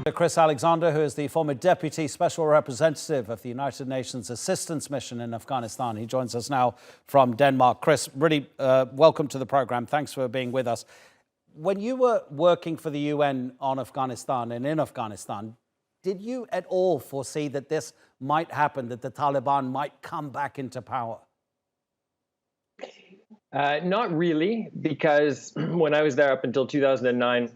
Chris Alexander, who is the former Deputy Special Representative of the United Nations Assistance Mission in Afghanistan. He joins us now from Denmark. Chris, really welcome to the program. Thanks for being with us. When you were working for the UN on Afghanistan and in Afghanistan, did you at all foresee that this might happen, that the Taliban might come back into power? Not really, because when I was there up until 2009,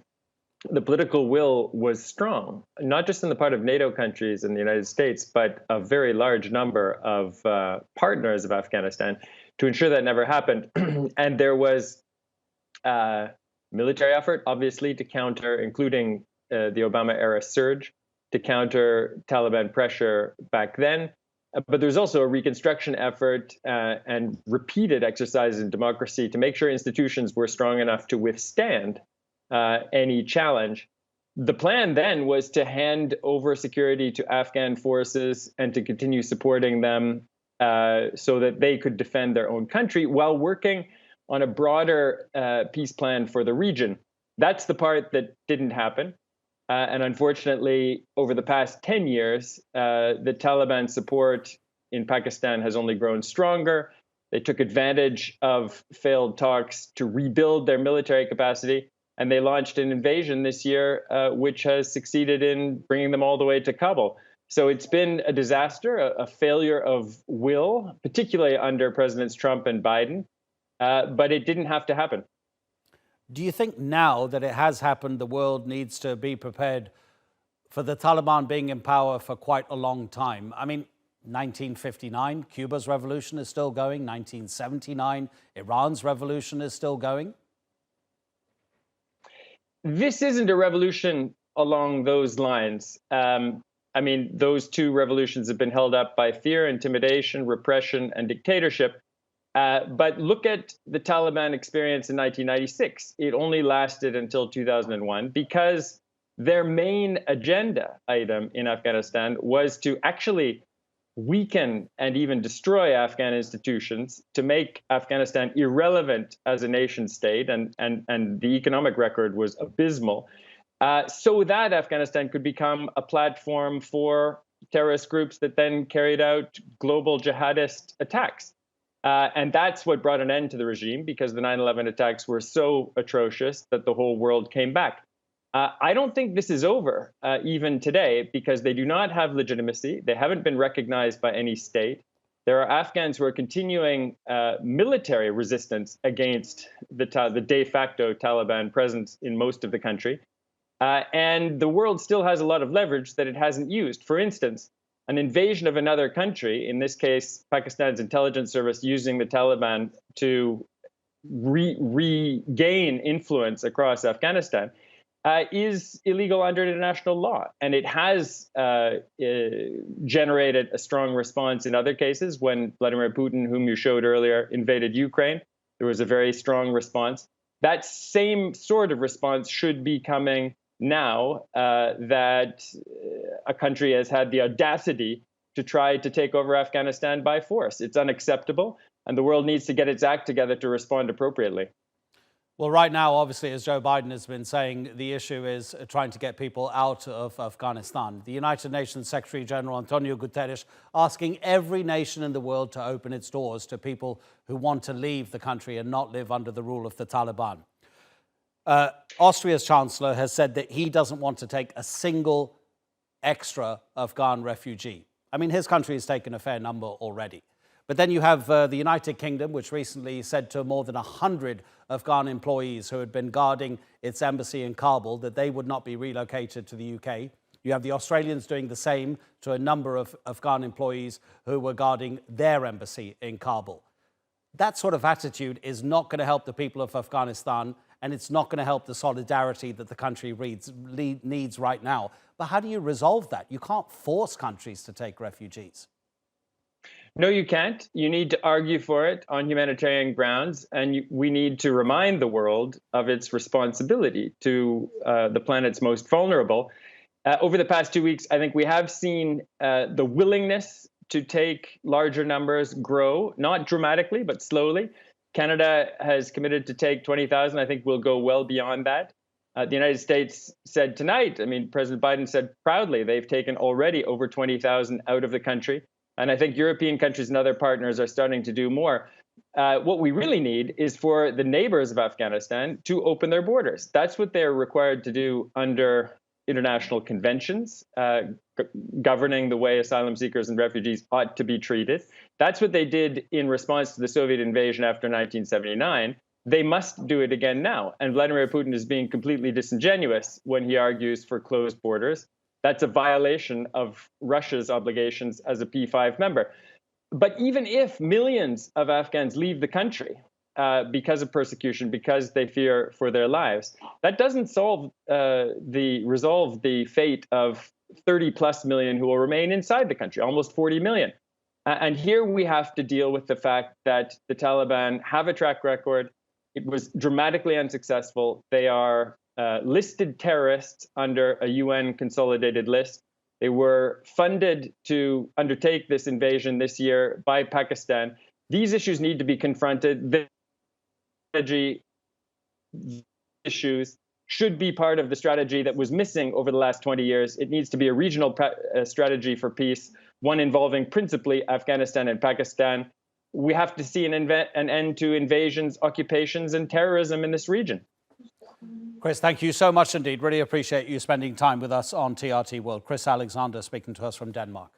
the political will was strong, not just in the part of NATO countries and the United States, but a very large number of partners of Afghanistan to ensure that never happened. And there was military effort, obviously, to counter, including the Obama-era surge, to counter Taliban pressure back then. But there's also a reconstruction effort and repeated exercises in democracy to make sure institutions were strong enough to withstand any challenge. The plan then was to hand over security to Afghan forces and to continue supporting them so that they could defend their own country while working on a broader peace plan for the region. That's the part that didn't happen. And unfortunately, over the past 10 years, the Taliban support in Pakistan has only grown stronger. They took advantage of failed talks to rebuild their military capacity. And they launched an invasion this year, which has succeeded in bringing them all the way to Kabul. So it's been a disaster, a failure of will, particularly under Presidents Trump and Biden. But it didn't have to happen. Do you think now that it has happened, the world needs to be prepared for the Taliban being in power for quite a long time? I mean, 1959, Cuba's revolution is still going. 1979, Iran's revolution is still going. This isn't a revolution along those lines. I mean, those two revolutions have been held up by fear, intimidation, repression, and dictatorship. But look at the Taliban experience in 1996. It only lasted until 2001 because their main agenda item in Afghanistan was to actually weaken and even destroy Afghan institutions to make Afghanistan irrelevant as a nation state, and the economic record was abysmal, so that Afghanistan could become a platform for terrorist groups that then carried out global jihadist attacks. And that's what brought an end to the regime, because the 9/11 attacks were so atrocious that the whole world came back. I don't think this is over even today, because they do not have legitimacy. They haven't been recognized by any state. There are Afghans who are continuing military resistance against the de facto Taliban presence in most of the country. And the world still has a lot of leverage that it hasn't used. For instance, an invasion of another country, in this case, Pakistan's intelligence service using the Taliban to regain influence across Afghanistan, is illegal under international law. And it has generated a strong response in other cases. When Vladimir Putin, whom you showed earlier, invaded Ukraine, there was a very strong response. That same sort of response should be coming now that a country has had the audacity to try to take over Afghanistan by force. It's unacceptable, and the world needs to get its act together to respond appropriately. Well, right now, obviously, as Joe Biden has been saying, the issue is trying to get people out of Afghanistan. The United Nations Secretary General Antonio Guterres asking every nation in the world to open its doors to people who want to leave the country and not live under the rule of the Taliban. Austria's Chancellor has said that he doesn't want to take a single extra Afghan refugee. I mean, his country has taken a fair number already. But then you have the United Kingdom, which recently said to more than 100 Afghan employees who had been guarding its embassy in Kabul that they would not be relocated to the UK. You have the Australians doing the same to a number of Afghan employees who were guarding their embassy in Kabul. That sort of attitude is not going to help the people of Afghanistan, and it's not going to help the solidarity that the country needs right now. But how do you resolve that? You can't force countries to take refugees. No, you can't. You need to argue for it on humanitarian grounds, and we need to remind the world of its responsibility to the planet's most vulnerable. Over the past 2 weeks, I think we have seen the willingness to take larger numbers grow, not dramatically, but slowly. Canada has committed to take 20,000. I think we'll go well beyond that. The United States said tonight, I mean, President Biden said proudly they've taken already over 20,000 out of the country. And I think European countries and other partners are starting to do more. What we really need is for the neighbors of Afghanistan to open their borders. That's what they're required to do under international conventions governing the way asylum seekers and refugees ought to be treated. That's what they did in response to the Soviet invasion after 1979. They must do it again now. And Vladimir Putin is being completely disingenuous when he argues for closed borders. That's a violation of Russia's obligations as a P5 member. But even if millions of Afghans leave the country because of persecution, because they fear for their lives, that doesn't resolve the fate of 30 plus million who will remain inside the country, almost 40 million. And here we have to deal with the fact that the Taliban have a track record. It was dramatically unsuccessful. They are listed terrorists under a UN consolidated list. They were funded to undertake this invasion this year by Pakistan. These issues need to be confronted. The strategy issues should be part of the strategy that was missing over the last 20 years. It needs to be a regional strategy for peace, one involving principally Afghanistan and Pakistan. We have to see an end to invasions, occupations, and terrorism in this region. Chris, thank you so much indeed. Really appreciate you spending time with us on TRT World. Chris Alexander speaking to us from Denmark.